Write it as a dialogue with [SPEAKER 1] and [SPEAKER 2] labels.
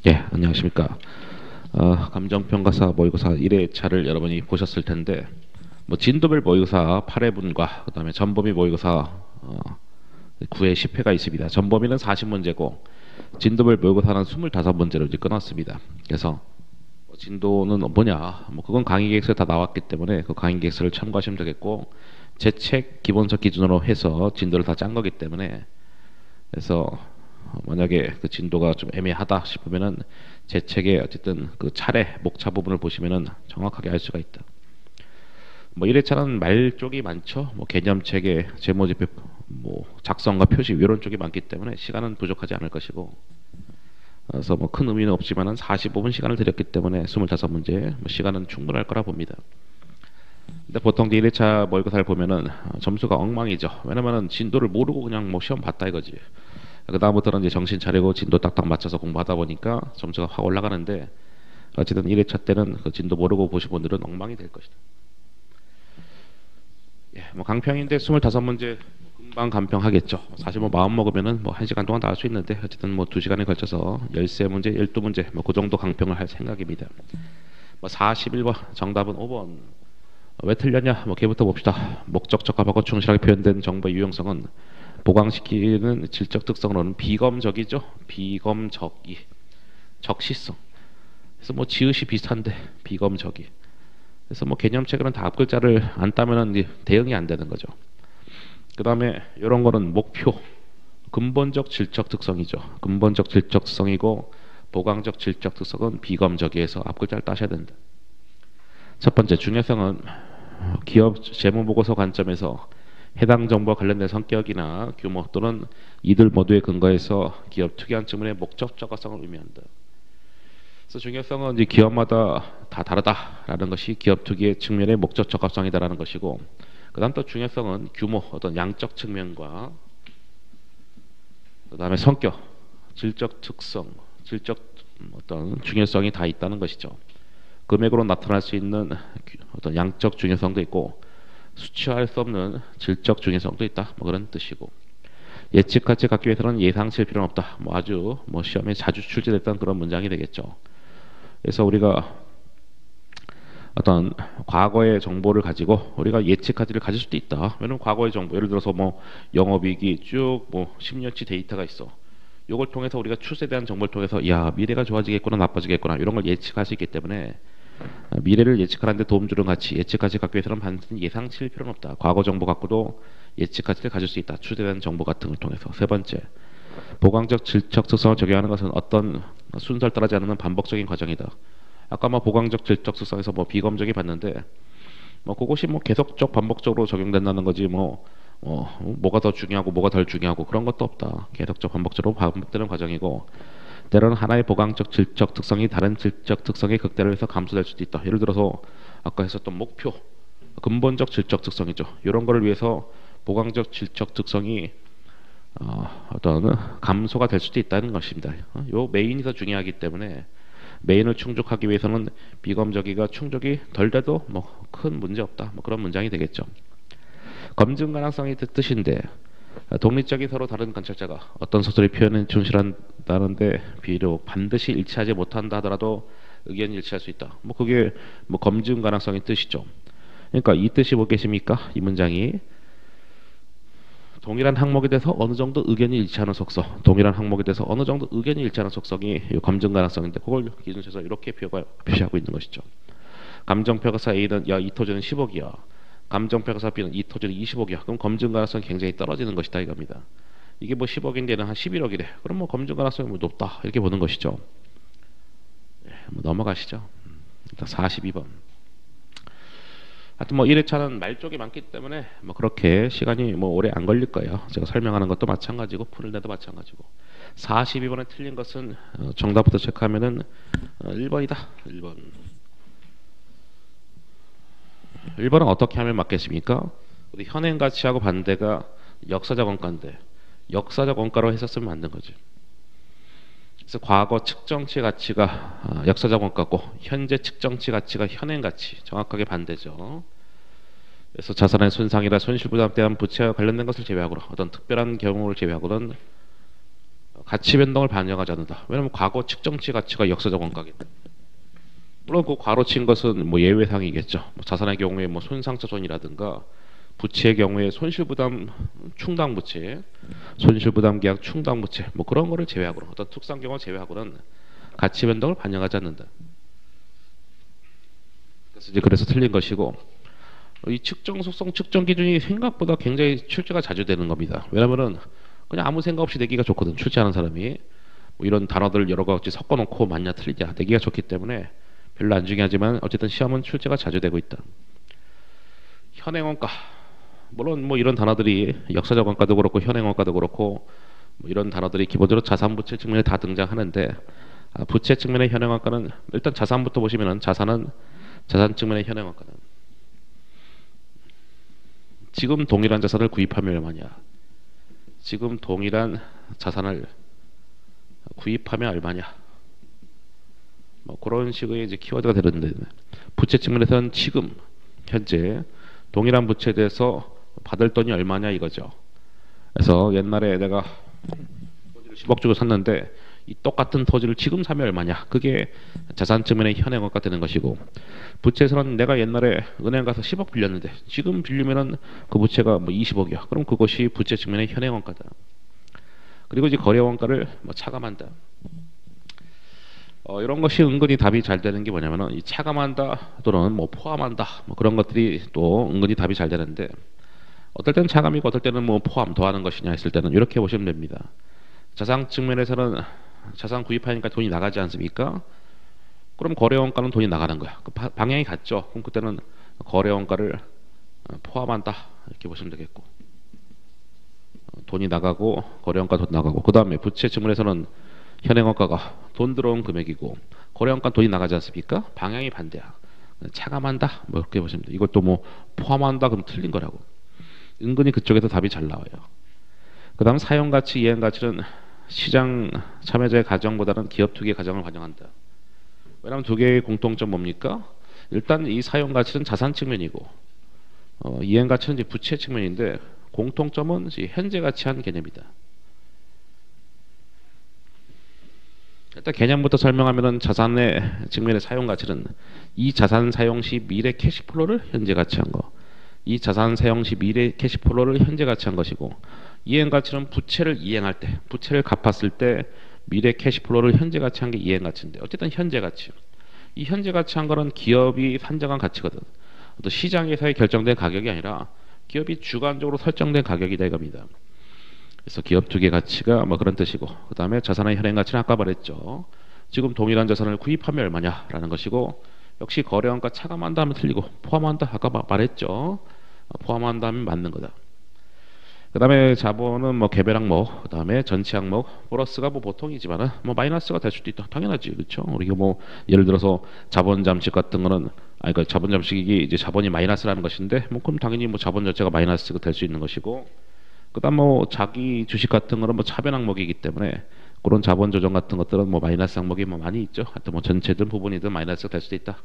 [SPEAKER 1] 예, 안녕하십니까. 감정평가사 모의고사 1회차를 여러분이 보셨을 텐데, 뭐 진도별 모의고사 8회분과 그다음에 전범위 모의고사 9회 10회가 있습니다. 전범위는 40문제고 진도별 모의고사는 25문제로 이제 끊었습니다. 그래서 뭐 진도는 뭐냐? 뭐 그건 강의 계획서에 다 나왔기 때문에 그 강의 계획서를 참고하시면 되겠고, 제 책 기본서 기준으로 해서 진도를 다 짠 거기 때문에, 그래서 만약에 그 진도가 좀 애매하다 싶으면은 제 책에 어쨌든 그 차례 목차 부분을 보시면은 정확하게 알 수가 있다. 뭐 1회차는 말 쪽이 많죠. 뭐 개념책에 제모집회 뭐 작성과 표시 이런 쪽이 많기 때문에 시간은 부족하지 않을 것이고, 그래서 뭐 큰 의미는 없지만은 45분 시간을 드렸기 때문에 25문제 뭐 시간은 충분할 거라 봅니다. 근데 보통 1회차 모의고사를 보면은 점수가 엉망이죠. 왜냐면은 진도를 모르고 그냥 뭐 시험 봤다 이거지. 그 다음부터는 이제 정신 차리고 진도 딱딱 맞춰서 공부하다 보니까 점수가 확 올라가는데, 어쨌든 1회차 때는 그 진도 모르고 보신 분들은 엉망이 될 것이다. 예, 뭐 강평인데 25문제 금방 간평하겠죠. 사실 뭐 마음 먹으면은 뭐 1시간 동안 다 할 수 있는데, 어쨌든 뭐 2시간에 걸쳐서 13문제, 12문제 뭐 그 정도 강평을 할 생각입니다. 뭐 41번 정답은 5번. 왜 틀렸냐? 뭐 걔부터 봅시다. 목적 적합하고 충실하게 표현된 정보의 유용성은 보강시키는 질적 특성으로는 비검적이죠. 비검적이 적시성. 그래서 뭐 지읒이 비슷한데 비검적이. 그래서 뭐 개념책으로는 다 앞글자를 안 따면은 이제 대응이 안 되는 거죠. 그 다음에 이런 거는 목표, 근본적 질적 특성이죠. 근본적 질적 특성이고 보강적 질적 특성은 비검적이에서 앞글자를 따셔야 된다. 첫 번째 중요성은 기업 재무보고서 관점에서 해당 정보와 관련된 성격이나 규모 또는 이들 모두에 근거해서 기업 특이한 측면의 목적적화성을 의미한다. 그래서 중요성은 이제 기업마다 다 다르다라는 것이 기업 특유의 측면의 목적 적합성이다라는 것이고, 그다음 또 중요성은 규모, 어떤 양적 측면과 그다음에 성격, 질적 특성, 질적 어떤 중요성이 다 있다는 것이죠. 금액으로 나타날 수 있는 어떤 양적 중요성도 있고 수치화할 수 없는 질적 중요성도 있다. 뭐 그런 뜻이고, 예측가치 갖기 위해서는 예상치일 필요는 없다. 뭐 아주 뭐 시험에 자주 출제됐던 그런 문장이 되겠죠. 그래서 우리가 어떤 과거의 정보를 가지고 우리가 예측가치를 가질 수도 있다. 왜냐면 과거의 정보, 예를 들어서 뭐 영업이익이 쭉 뭐 10년치 데이터가 있어. 이걸 통해서 우리가 추세에 대한 정보를 통해서 야 미래가 좋아지겠구나 나빠지겠구나 이런 걸 예측할 수 있기 때문에, 미래를 예측하는데 도움 주는 가치, 예측가치 갖기 위해서는 반드시 예상치일 필요는 없다. 과거 정보 갖고도 예측가치를 가질 수 있다. 추세에 대한 정보 같은 걸 통해서. 세 번째, 보강적 질적 특성을 적용하는 것은 어떤 순서를 따르지 않는 반복적인 과정이다. 아까 뭐 보강적 질적 특성에서 뭐 비검적이 봤는데, 뭐 그것이 뭐 계속적 반복적으로 적용된다는 거지 뭐가 더 중요하고 뭐가 덜 중요하고 그런 것도 없다. 계속적 반복적으로 반복되는 과정이고, 때로는 하나의 보강적 질적 특성이 다른 질적 특성의 극대로 해서 감소될 수도 있다. 예를 들어서 아까 했었던 목표, 근본적 질적 특성이죠. 이런 거를 위해서 보강적 질적 특성이 어떤 감소가 될 수도 있다는 것입니다. 요 메인이 더 중요하기 때문에 메인을 충족하기 위해서는 비검적이가 충족이 덜 돼도 뭐 큰 문제 없다. 뭐 그런 문장이 되겠죠. 검증 가능성이 뜻인데, 독립적인 서로 다른 관찰자가 어떤 소설의 표현에 충실한다는데 비록 반드시 일치하지 못한다 하더라도 의견이 일치할 수 있다. 뭐 그게 뭐 검증 가능성의 뜻이죠. 그러니까 이 뜻이 뭐겠습니까? 이 문장이 동일한 항목에 대해서 어느 정도 의견이 일치하는 속성, 동일한 항목에 대해서 어느 정도 의견이 일치하는 속성이 이 검증 가능성인데, 그걸 기준에서 이렇게 표시하고 있는 것이죠. 감정평가사 A는 야 이 토지는 10억이야. 감정평가사 B는 이 토지는 20억이야. 그럼 검증 가능성이 굉장히 떨어지는 것이다 이겁니다. 이게 뭐 10억인데는 한 11억이래. 그럼 뭐 검증 가능성이 뭐 높다 이렇게 보는 것이죠. 예, 뭐 넘어가시죠. 일단 42번. 하여튼 뭐 1회차는 말 쪽이 많기 때문에 뭐 그렇게 시간이 뭐 오래 안 걸릴 거예요. 제가 설명하는 것도 마찬가지고 푸는 데도 마찬가지고. 42번에 틀린 것은 정답부터 체크하면은 1번이다. 1번. 1번은 어떻게 하면 맞겠습니까? 우리 현행 가치하고 반대가 역사적 원가인데 역사적 원가로 했었으면 맞는 거지. 그래서 과거 측정치 가치가 역사적 원가고 현재 측정치 가치가 현행 가치, 정확하게 반대죠. 그래서 자산의 손상이나 손실부담에 대한 부채와 관련된 것을 제외하고는, 어떤 특별한 경우를 제외하고는 가치 변동을 반영하지 않는다. 왜냐하면 과거 측정치 가치가 역사적 원가기 때문에. 물론 그 과로 친 것은 뭐 예외상이겠죠. 뭐 자산의 경우에 뭐 손상차손이라든가 부채의 경우에 손실부담 충당부채, 손실부담 계약 충당부채 뭐 그런 거를 제외하고는 어떤 특수한 경우 제외하고는 가치 변동을 반영하지 않는다. 그래서 틀린 것이고 이 측정 속성 측정 기준이 생각보다 굉장히 출제가 자주 되는 겁니다. 왜냐면은 그냥 아무 생각 없이 내기가 좋거든. 출제하는 사람이 뭐 이런 단어들 여러 가지 섞어놓고 맞냐 틀리냐 내기가 좋기 때문에 별로 안 중요하지만 어쨌든 시험은 출제가 자주 되고 있다. 현행원가 물론 뭐 이런 단어들이 역사적 원가도 그렇고 현행원가도 그렇고 뭐 이런 단어들이 기본적으로 자산부채 측면에 다 등장하는데 부채 측면의 현행원가는 일단 자산부터 보시면은 자산은 자산 측면의 현행원가는 지금 동일한 자산을 구입하면 얼마냐? 지금 동일한 자산을 구입하면 얼마냐? 뭐 그런 식의 이제 키워드가 되는데 부채 측면에서는 지금 현재 동일한 부채에 대해서 받을 돈이 얼마냐 이거죠. 그래서 옛날에 내가 토지를 10억 주고 샀는데 이 똑같은 토지를 지금 사면 얼마냐? 그게 자산 측면의 현행원가 되는 것이고 부채에서는 내가 옛날에 은행 가서 10억 빌렸는데 지금 빌리면은 그 부채가 뭐 20억이야. 그럼 그것이 부채 측면의 현행원가다. 그리고 이제 거래원가를 뭐 차감한다. 이런 것이 은근히 답이 잘 되는 게 뭐냐면은 이 차감한다 또는 뭐 포함한다 뭐 그런 것들이 또 은근히 답이 잘 되는데 어떨 때는 차감이고 어떨 때는 뭐 포함 더하는 것이냐 했을 때는 이렇게 보시면 됩니다. 자산 측면에서는 자산 구입하니까 돈이 나가지 않습니까? 그럼 거래원가는 돈이 나가는 거야. 그 방향이 같죠. 그럼 그때는 거래원가를 포함한다 이렇게 보시면 되겠고 돈이 나가고 거래원가 돈 나가고 그 다음에 부채 측면에서는 현행원가가 돈 들어온 금액이고 거래원가 돈이 나가지 않습니까? 방향이 반대야. 차감한다 뭐 이렇게 보시면 돼. 이것도 뭐 포함한다 그럼 틀린 거라고. 은근히 그쪽에서 답이 잘 나와요. 그 다음 사용가치 이행가치는 시장 참여자의 가정보다는 기업 투기의 가정을 반영한다. 왜냐하면 두 개의 공통점 뭡니까? 일단 이 사용가치는 자산 측면이고 이행가치는 이제 부채 측면인데 공통점은 현재 가치한 개념이다. 일단 개념부터 설명하면은 자산의 측면의 사용가치는 이 자산 사용 시 미래 캐시플로를 현재 가치한 거. 이 자산 사용 시 미래 캐시플로를 현재 가치한 것이고 이행가치는 부채를 이행할 때 부채를 갚았을 때 미래 캐시플로를 현재 가치한 게 이행가치인데 어쨌든 현재 가치. 이 현재 가치한 거는 기업이 산정한 가치거든. 또 시장에서의 결정된 가격이 아니라 기업이 주관적으로 설정된 가격이다 이겁니다. 그래서 기업 투기 가치가 뭐 그런 뜻이고 그 다음에 자산의 현행 가치는 아까 말했죠. 지금 동일한 자산을 구입하면 얼마냐라는 것이고 역시 거래원가 차감한다 하면 틀리고 포함한다 아까 말했죠. 포함한다 하면 맞는 거다. 그 다음에 자본은 뭐 개별 항목, 그 다음에 전체 항목, 플러스가 뭐 보통이지만은 뭐 마이너스가 될 수도 있다. 당연하지, 그렇죠? 우리가 뭐 예를 들어서 자본 잠식 같은 거는 그 자본 잠식이 이제 자본이 마이너스라는 것인데 뭐 그럼 당연히 뭐 자본 자체가 마이너스가 될 수 있는 것이고, 그다음 뭐 자기 주식 같은 거는 뭐 차변 항목이기 때문에 그런 자본 조정 같은 것들은 뭐 마이너스 항목이 뭐 많이 있죠. 하여튼 뭐 전체든 부분이든 마이너스가 될 수도 있다.